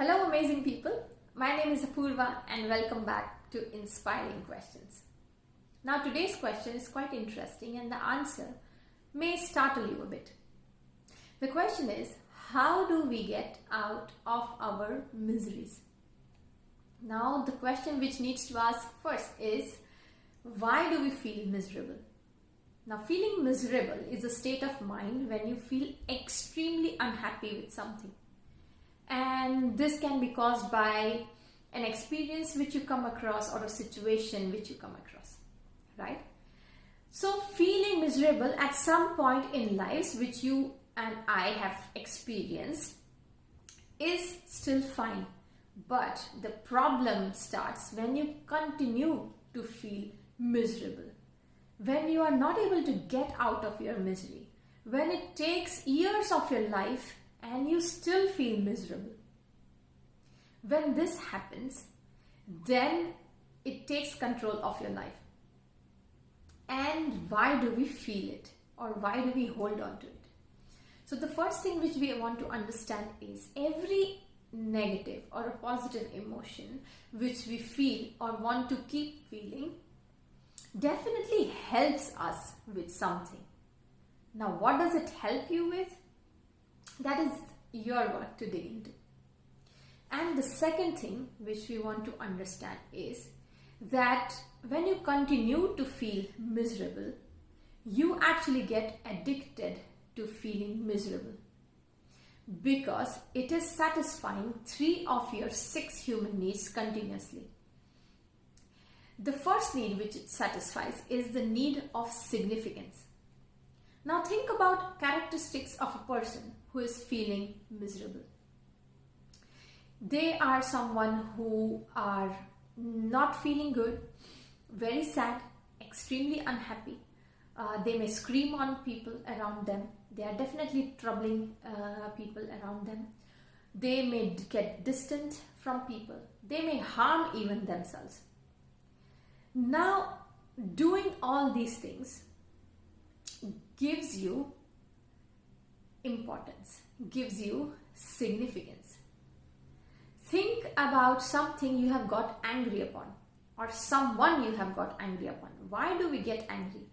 Hello amazing people, my name is Apurva and welcome back to Inspiring Questions. Now today's question is quite interesting and the answer may startle you a bit. The question is, how do we get out of our miseries? Now the question which needs to ask first is, why do we feel miserable? Now feeling miserable is a state of mind when you feel extremely unhappy with something. And this can be caused by an experience which you come across or a situation which you come across, right? So feeling miserable at some point in lives which you and I have experienced is still fine. But the problem starts when you continue to feel miserable. When you are not able to get out of your misery. When it takes years of your life and you still feel miserable. When this happens, then it takes control of your life. And why do we feel it? Or why do we hold on to it? So the first thing which we want to understand is every negative or a positive emotion which we feel or want to keep feeling definitely helps us with something. Now what does it help you with? That is your work to dig into. And the second thing which we want to understand is that when you continue to feel miserable, you actually get addicted to feeling miserable because it is satisfying 3 of your 6 human needs continuously. The first need which it satisfies is the need of significance. Now think about characteristics of a person who is feeling miserable. They are someone who are not feeling good, very sad, extremely unhappy. They may scream on people around them. They are definitely troubling people around them. They may get distant from people. They may harm even themselves. Now, doing all these things gives you importance, gives you significance. Think about something you have got angry upon or someone you have got angry upon. Why do we get angry?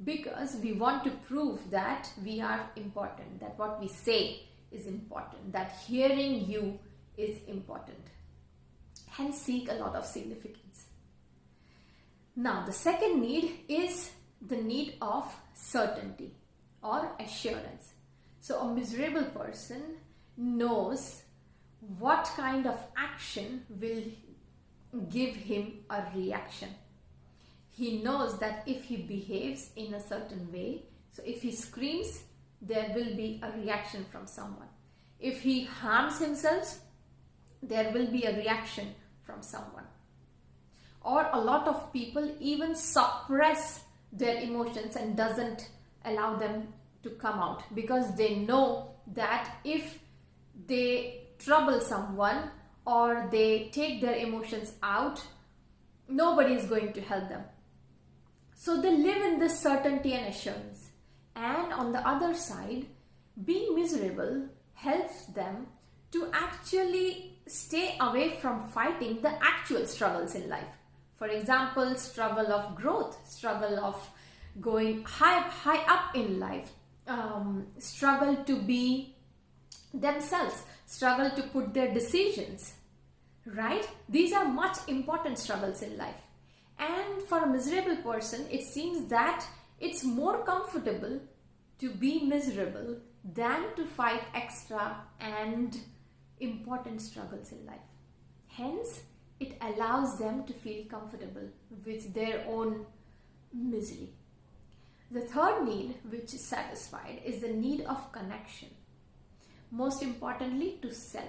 Because we want to prove that we are important, that what we say is important, that hearing you is important. Hence seek a lot of significance. Now the second need is the need of certainty or assurance. So a miserable person knows what kind of action will give him a reaction. He knows that if he behaves in a certain way, so if he screams, there will be a reaction from someone. If he harms himself, there will be a reaction from someone. Or a lot of people even suppress their emotions and doesn't allow them to come out because they know that if they trouble someone or they take their emotions out, nobody is going to help them. So they live in this certainty and assurance. And on the other side, being miserable helps them to actually stay away from fighting the actual struggles in life. For example, struggle of growth, struggle of going high up in life, struggle to be themselves, struggle to put their decisions, right? These are much important struggles in life. And for a miserable person, it seems that it's more comfortable to be miserable than to fight extra and important struggles in life. Hence, it allows them to feel comfortable with their own misery. The third need which is satisfied is the need of connection. Most importantly, to self.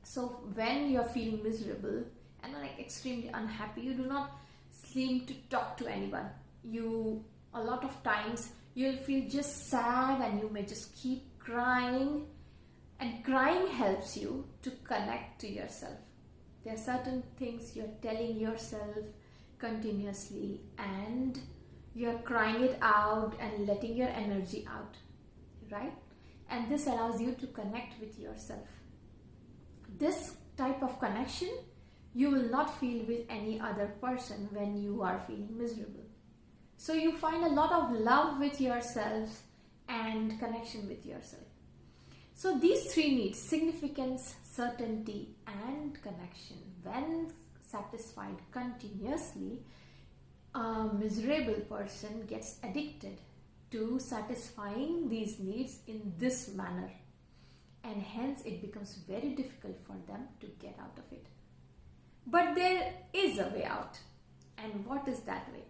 So when you're feeling miserable and like extremely unhappy, you do not seem to talk to anyone. A lot of times you'll feel just sad and you may just keep crying. And crying helps you to connect to yourself. There are certain things you're telling yourself continuously and you're crying it out and letting your energy out, right? And this allows you to connect with yourself. This type of connection you will not feel with any other person when you are feeling miserable. So you find a lot of love with yourself and connection with yourself. So these three needs, significance, certainty, and connection, when satisfied continuously, a miserable person gets addicted to satisfying these needs in this manner, and hence it becomes very difficult for them to get out of it. But there is a way out. And what is that way?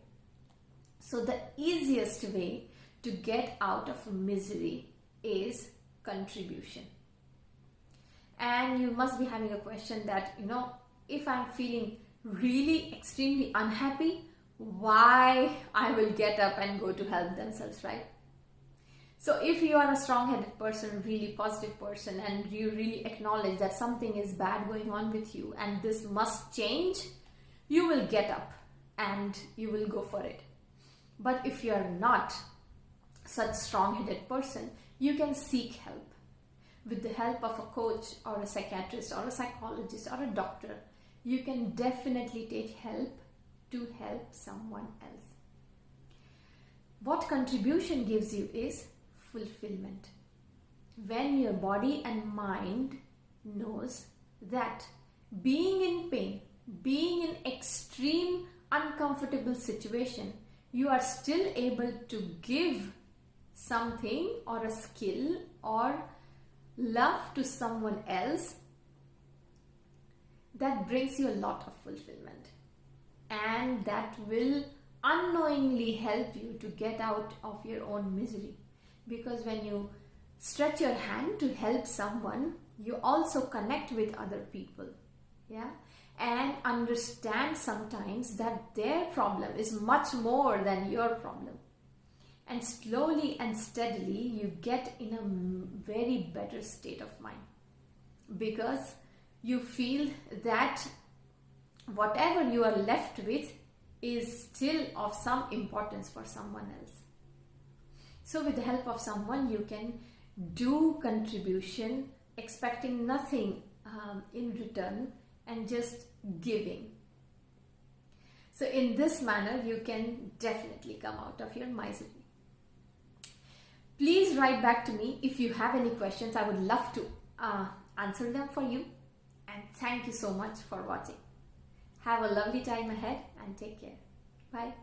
So the easiest way to get out of misery is contribution. And you must be having a question that, if I'm feeling really extremely unhappy, why I will get up and go to help themselves, right? So if you are a strong-headed person, really positive person, and you really acknowledge that something is bad going on with you and this must change, you will get up and you will go for it. But if you are not such strong-headed person, you can seek help. With the help of a coach or a psychiatrist or a psychologist or a doctor, you can definitely take help to help someone else. What contribution gives you is fulfillment. When your body and mind knows that being in pain, being in extreme uncomfortable situation, you are still able to give something or a skill or love to someone else, that brings you a lot of fulfillment, and that will unknowingly help you to get out of your own misery. Because when you stretch your hand to help someone, you also connect with other people, and understand sometimes that their problem is much more than your problem. And slowly and steadily you get in a very better state of mind, because you feel that whatever you are left with is still of some importance for someone else. So with the help of someone, you can do contribution, expecting nothing in return, and just giving. So in this manner, you can definitely come out of your misery. Please write back to me if you have any questions. I would love to answer them for you. And thank you so much for watching. Have a lovely time ahead and take care. Bye.